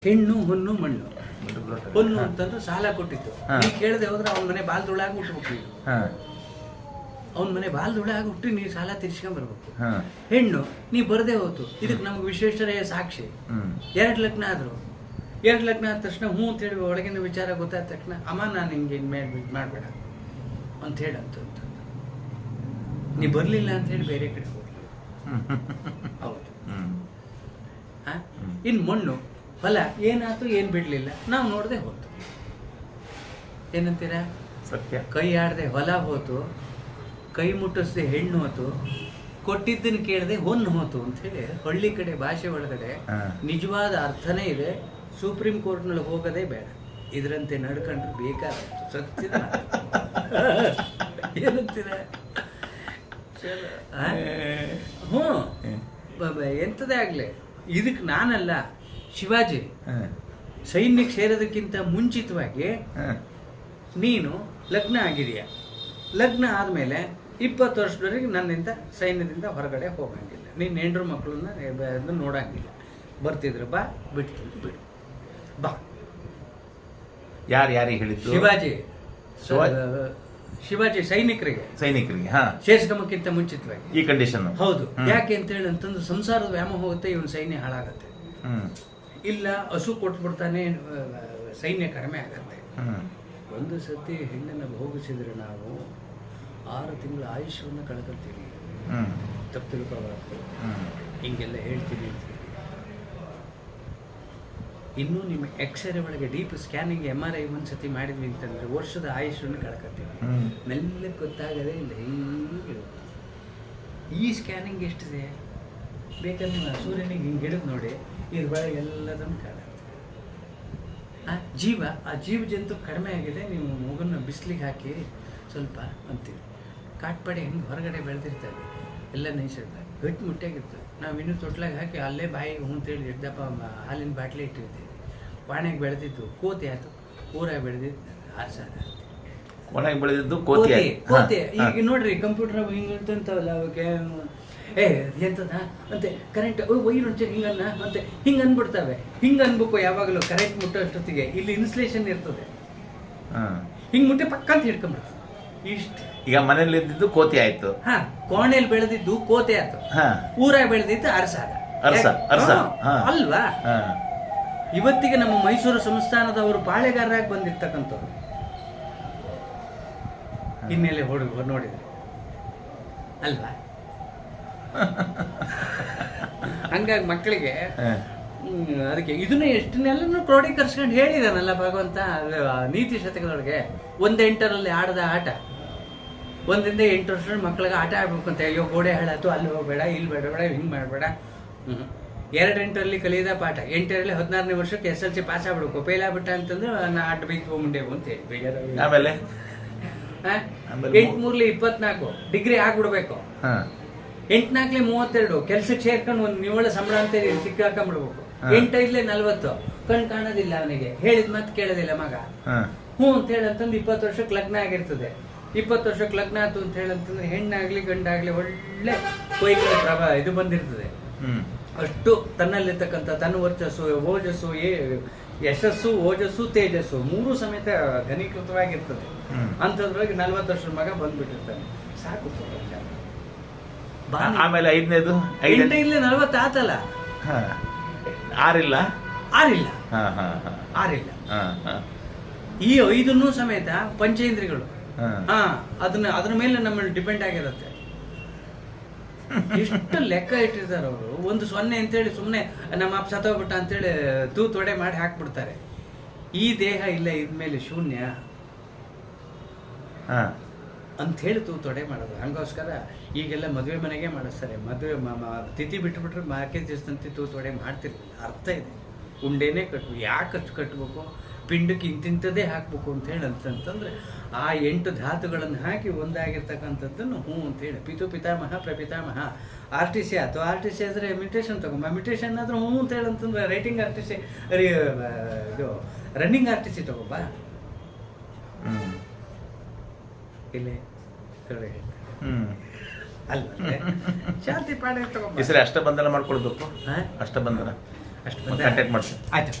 ಹೆಣ್ಣು ಹೊನ್ನು ಮಣ್ಣು. ಹೊನ್ನು ಅಂತಂದ್ರೆ ಸಾಲ ಕೊಟ್ಟಿತ್ತು. ನೀ ಕೇಳದೆ ಹೋದ್ರೆ ಅವನ ಮನೆ ಬಾಲ್ದೊಳಗೆ ಹುಟ್ಟಬೇಕು. ಅವನ ಮನೆ ಬಾಲ್ದೊಳಗೆ ಹುಟ್ಟಿ ನೀ ಸಾಲ ತೀರ್ಸ್ಕೊಂಡ್ ಬರ್ಬೇಕು. ಹೆಣ್ಣು ನೀ ಬರದೇ ಹೋತು. ಇದಕ್ಕೆ ನಮ್ಗೆ ವಿಶ್ವೇಶ್ವರಯ್ಯ ಸಾಕ್ಷಿ. 2 ಲಗ್ನ ಆದ್ರು. 2 ಲಗ್ನ ಆದ ತಕ್ಷಣ ಹ್ಞೂ ಅಂತ ಹೇಳಿ ಒಳಗಿನ ವಿಚಾರ ಗೊತ್ತಾದ ತಕ್ಷಣ ಅಮ್ಮ ನಾನು ಹಿಂಗೆ ಮಾಡಬೇಡ ಅಂತ ಹೇಳಂತ ನೀ ಬರಲಿಲ್ಲ ಅಂತ ಹೇಳಿ ಬೇರೆ ಕಡೆ ಹೋಗ್ಲಿ. ಹೌದು. ಇನ್ನು ಮಣ್ಣು ಹೊಲ ಏನಾಯ್ತು ಏನು ಬಿಡಲಿಲ್ಲ, ನಾವು ನೋಡದೆ ಹೋತು. ಏನಂತೀರಾ? ಸತ್ಯ. ಕೈ ಆಡದೆ ಹೊಲ ಹೋತು, ಕೈ ಮುಟ್ಟಿಸ್ದೆ ಹೆಣ್ಣು ಹೋತು, ಕೊಟ್ಟಿದ್ದನ್ನು ಕೇಳದೆ ಹೊನ್ನು ಹೋತು ಅಂತ ಹೇಳಿ ಹಳ್ಳಿ ಕಡೆ ಭಾಷೆ ಒಳಗಡೆ ನಿಜವಾದ ಅರ್ಥನೇ ಇದೆ. ಸುಪ್ರೀಂ ಕೋರ್ಟ್ನಲ್ಲಿ ಹೋಗೋದೇ ಬೇಡ, ಇದರಂತೆ ನಡ್ಕೊಂಡ್ರೆ ಬೇಕಾಗುತ್ತೆ. ಸತ್ಯ. ಏನಂತೀರ? ಹ್ಞೂ, ಎಂಥದೇ ಆಗಲಿ ಇದಕ್ಕೆ ನಾನಲ್ಲ, ಶಿವಾಜಿ ಸೈನ್ಯಕ್ಕೆ ಸೇರೋದಕ್ಕಿಂತ ಮುಂಚಿತವಾಗಿ ನೀನು ಲಗ್ನ ಆಗಿದೆಯಾ, ಲಗ್ನ ಆದಮೇಲೆ 20 ವರ್ಷದವರೆಗೆ ನನ್ನಿಂದ ಸೈನ್ಯದಿಂದ ಹೊರಗಡೆ ಹೋಗಂಗಿಲ್ಲ, ನೀನು ಹೆಂಡ್ರು ಮಕ್ಕಳನ್ನ ನೋಡಂಗಿಲ್ಲ. ಬರ್ತಿದ್ರು ಬಾ, ಬಿಡ್ತಿದ್ರು ಬಿಡು ಬಾ. ಯಾರಿಗೆ ಹೇಳಿದ್ದು? ಶಿವಾಜಿ ಸೈನಿಕರಿಗೆ ಸೇರಿಸ್ಕೊಂಬಕ್ಕಿಂತ ಮುಂಚಿತವಾಗಿ ಈ ಕಂಡೀಷನ್. ಹೌದು. ಯಾಕೆ ಅಂತ ಹೇಳಿ ಅಂತಂದ್ರೆ ಸಂಸಾರದ ವ್ಯಾಮೋಹ ಹೋಗುತ್ತೆ, ಇವನ್ ಸೈನ್ಯ ಹಾಳಾಗತ್ತೆ. ಇಲ್ಲ ಹಸು ಕೊಟ್ಬಿಡ್ತಾನೆ, ಸೈನ್ಯ ಕಡಿಮೆ ಆಗತ್ತೆ. ಒಂದು ಸತಿ ಹೆಣ್ಣನ್ನು ಭೋಗಿಸಿದ್ರೆ ನಾವು 6 ತಿಂಗಳ ಆಯುಷ್ಯವನ್ನು ಕಳ್ಕೊಳ್ತೀವಿ. ತಪ್ಪು ತಿಳ್ಕೋಬಾರ್ದು, ಹಿಂಗೆಲ್ಲ ಹೇಳ್ತೀವಿ ಅಂತ ಹೇಳಿ. ಇನ್ನೂ ನಿಮ್ಮ ಎಕ್ಸ್ರೇ ಒಳಗೆ ಡೀಪ್ ಸ್ಕ್ಯಾನಿಂಗ್ MRI ಒಂದು ಸತಿ ಮಾಡಿದ್ವಿ ಅಂತಂದ್ರೆ ವರ್ಷದ ಆಯುಷ್ಯವನ್ನು ಕಳ್ಕೊತೀವಿ. ಮೆಲ್ಲ ಗೊತ್ತಾಗದೇ ಇಲ್ಲ, ಹಿಂಗಿರುತ್ತೆ. ಈ ಸ್ಕ್ಯಾನಿಂಗ್ ಎಷ್ಟಿದೆ ಬೇಕಾದ್ರೆ ನೀವು ಸೂರ್ಯನಿಗೆ ಹಿಂಗೆ ಹಿಡಿದು ನೋಡಿ, ಇದ್ರ ಒಳಗೆ ಎಲ್ಲದನ್ನು ಕಾಣುತ್ತೆ. ಆ ಜೀವ ಜಂತು ಕಡಿಮೆ ಆಗಿದೆ, ನೀವು ಮಗುನ ಬಿಸಿಲಿಗೆ ಹಾಕಿ ಸ್ವಲ್ಪ ಅಂತೀವಿ. ಕಾಟ್ಪಾಡಿ ಹೆಂಗೆ ಹೊರಗಡೆ ಬೆಳೆದಿರ್ತವೆ, ಎಲ್ಲ ನೈಸಿರ್ತವೆ, ಗಟ್ಟಿ ಮುಟ್ಟಿಯಾಗಿರ್ತವೆ. ನಾವು ಇನ್ನೂ ತೊಟ್ಲಾಗ ಹಾಕಿ ಅಲ್ಲೇ ಬಾಯಿಗೆ ಅಂತೇಳಿ ಹಿಡ್ದಪ್ಪ ಹಾಲಿನ ಬಾಟ್ಲಿ ಇಟ್ಟಿರ್ತೀವಿ. ವಾಣೆಗೆ ಬೆಳೆದಿದ್ದು ಕೋತಿ ಆಯ್ತು, ಊರಾಗ ಬೆಳೆದಿದ್ದು ಆರ್ಸಾದ. ಕೋಣೆಗೆ ಬೆಳೆದಿದ್ದು ಕೋತಿ. ಈಗ ನೋಡ್ರಿ ಕಂಪ್ಯೂಟರ್ ಹಿಂಗಂತವಲ್ಲ, ಅವಕ್ಕೆ ಎಂತದ ಅಂತೆ ಕರೆಂಟ್ ವೈರ್ ಹಿಂಗನ್ನ ಮತ್ತೆ ಹಿಂಗೆ ಅಂದ್ಬಿಡ್ತವೆ. ಹಿಂಗೆ ಅನ್ಬೇಕು ಯಾವಾಗಲೂ ಕರೆಂಟ್ ಮುಟ್ಟೋ ಅಷ್ಟೊತ್ತಿಗೆ ಇಲ್ಲಿ ಇನ್ಸುಲೇಷನ್ ಇರ್ತದೆ. ಹಿಂಗೆ ಮುಟ್ಟೆ ಪಕ್ಕ ಅಂತ ಹಿಡ್ಕೊಂಡ್ಬಿಡ್ತದೆ. ಇಷ್ಟ. ಈಗ ಮನೇಲಿ ಇದ್ದಿದ್ದು ಕೋತಿ ಆಯ್ತು, ಕೋಣೆಯಲ್ಲಿ ಬೆಳೆದಿದ್ದು ಕೋತಿ ಆಯ್ತು, ಊರಾಗ ಬೆಳೆದಿದ್ದು ಅರಸಾದ ಅಲ್ವಾ? ಇವತ್ತಿಗೆ ನಮ್ಮ ಮೈಸೂರು ಸಂಸ್ಥಾನದವರು ಪಾಳೆಗಾರರಾಗಿ ಬಂದಿರ್ತಕ್ಕಂಥವ್ರು ಹಿನ್ನೆಲೆ ನೋಡಿದ್ರೆ ಅಲ್ವಾ? ಹಂಗಾಗಿ ಮಕ್ಕಳಿಗೆ ಅದಕ್ಕೆ ಇದನ್ನ ಎಷ್ಟನ್ನೆಲ್ಲ ಕ್ರೋಢೀಕರಿಸ್ಕೊಂಡು ಹೇಳಿದಾನಲ್ಲ ಭಗವಂತ ನೀತಿ ಶತಕದೊಳಗೆ. 1-8ರಲ್ಲಿ ಆಡದ ಆಟ, 1ರಿಂದ 8 ವರ್ಷದ ಮಕ್ಕಳಿಗೆ ಆಟ ಆಡ್ಬೇಕು ಅಂತ. ಅಯ್ಯೋ ಗೋಡೆ ಹಾಳಾಯ್ತು, ಅಲ್ಲಿ ಹೋಗಬೇಡ, ಇಲ್ಲಿ ಬೇಡ, ಹಿಂಗೆ ಮಾಡಬೇಡ. 2-8ರಲ್ಲಿ ಕಲಿಯದ ಪಾಠ, 8ರಲ್ಲಿ 16ನೇ ವರ್ಷಕ್ಕೆ SLC ಪಾಸ್ ಆಗ್ಬಿಡ್ಬೇಕು. ಫೇಲ್ ಆಗ್ಬಿಟ್ಟ ಅಂತಂದ್ರೆ ಆಟ ಬೈತು ಮುಂಡೆವು ಅಂತ ಹೇಳಿ ಬೇಜಾರು. ಆಮೇಲೆ 8-3ಲಿ 24 ಡಿಗ್ರಿ ಆಗ್ಬಿಡ್ಬೇಕು. 8-4ಲಿ 32 ಕೆಲ್ಸಕ್ಕೆ ಸೇರ್ಕೊಂಡು ಒಂದು ನಿವ್ವಳ ಸಂಬಳ ಅಂತ ಸಿಕ್ಕಾಕೊಂಡ್ಬಿಡ್ಬೇಕು. 8-5ಲಿ 40 ಕಣ್ ಕಾಣೋದಿಲ್ಲ ಅವನಿಗೆ, ಹೇಳಿದ ಮತ್ತೆ ಕೇಳೋದಿಲ್ಲ ಮಗ. ಹ್ಞೂ ಅಂತ ಹೇಳಂತಂದು 20 ವರ್ಷಕ್ಕೆ ಲಗ್ನ ಆಗಿರ್ತದೆ. 20 ವರ್ಷಕ್ಕೆ ಲಗ್ನ ಆಯ್ತು ಅಂತ ಹೇಳಂತಂದ್ರೆ ಹೆಣ್ಣಾಗ್ಲಿ ಗಂಡಾಗ್ಲಿ ಒಳ್ಳೆ ಕೊಯ್ಗಳ ಇದು ಬಂದಿರ್ತದೆ. ಅಷ್ಟು ತನ್ನಲ್ಲಿರ್ತಕ್ಕಂಥ ತನ್ನ ವರ್ಚಸ್ಸು, ಓಜಸ್ಸು, ಯಶಸ್ಸು, ಓಜಸ್ಸು, ತೇಜಸ್ಸು 3 ಸಮೇತ ಘನೀಕೃತವಾಗಿರ್ತದೆ. ಅಂಥದ್ರೊಳಗೆ 40 ವರ್ಷದ ಮಗ ಬಂದ್ಬಿಟ್ಟಿರ್ತಾನೆ. ಸಾಕು. ಆಮೇಲೆ 5ನೇದು 40 ಆತಲ್ಲ, 6 ಆರಿಲ್ಲ. ಈ 5 ಸಮೇತ ಪಂಚೇಂದ್ರಿಗಳು ಅದ್ರ ಮೇಲೆ ನಮ್ಮಲ್ಲಿ ಡಿಪೆಂಡ್ ಆಗಿರುತ್ತೆ. ಇಷ್ಟು ಲೆಕ್ಕ ಇಟ್ಟಿರ್ತಾರೆ ಅವರು. 1-0 ಅಂತೇಳಿ ಸುಮ್ಮನೆ ನಮ್ಮ ಅಪ್ಪ ಸತ್ತೋಗ್ಬಿಟ್ಟ ಅಂತೇಳಿ ತೂತೊಡೆ ಮಾಡಿ ಹಾಕ್ಬಿಡ್ತಾರೆ. ಈ ದೇಹ ಇಲ್ಲ, ಇದ್ಮೇಲೆ ಶೂನ್ಯ ಅಂತ ಹೇಳಿ ತೂತೊಡೆ ಮಾಡೋದು. ಹಂಗೋಸ್ಕರ ಈಗೆಲ್ಲ ಮದುವೆ ಮನೆಗೆ ಮಾಡಿಸ್ತಾರೆ. ಮದುವೆ ತಿಥಿ ಬಿಟ್ಟುಬಿಟ್ರೆ ಮಾರ್ಕೆ ದಿವಸದಂತೆ ತೂತೊಡೆ ಮಾಡ್ತಿರ್ಲಿಲ್ಲ. ಅರ್ಥ ಇದೆ. ಉಂಡೆನೇ ಕಟ್ಬೇಕು. ಯಾಕೆ ಕಟ್ಟಬೇಕು, ಪಿಂಡಕ್ಕೆ ಇಂತಿಂಥದ್ದೇ ಹಾಕ್ಬೇಕು ಅಂತ ಹೇಳಿ ಅಂತಂದ್ರೆ ಆ 8 ಧಾತುಗಳನ್ನು ಹಾಕಿ ಒಂದಾಗಿರ್ತಕ್ಕಂಥದ್ದನ್ನು ಹ್ಞೂ ಅಂತ ಹೇಳಿ ಪಿತಾಮಹ ಪ್ರಪಿತಾಮಹ. RTC ಆಯ್ತು, RTC ಆದರೆ ಮಿಟೇಷನ್ ತಗೊಂಬ, ಮಿಟೇಷನ್ ಆದ್ರೆ ಹ್ಞೂ ಅಂತ ಹೇಳಿ ಅಂತಂದ್ರೆ ರೈಟಿಂಗ್ RTC, ಇದು ರನ್ನಿಂಗ್ RTC ತಗೊಂಬ. ಇಲ್ಲೇ ಅಲ್ವ ಶಾಂತಿ ಪಾಠ ತಗೊಂಬ. ಅಷ್ಟಬಂಧನ ಮಾಡ್ಕೊಳ್ಬೇಕು. ಅಷ್ಟಬಂಧನ ಕಾಂಟ್ಯಾಕ್ಟ್ ಮಾಡ್ತೀನಿ. ಆಯ್ತು.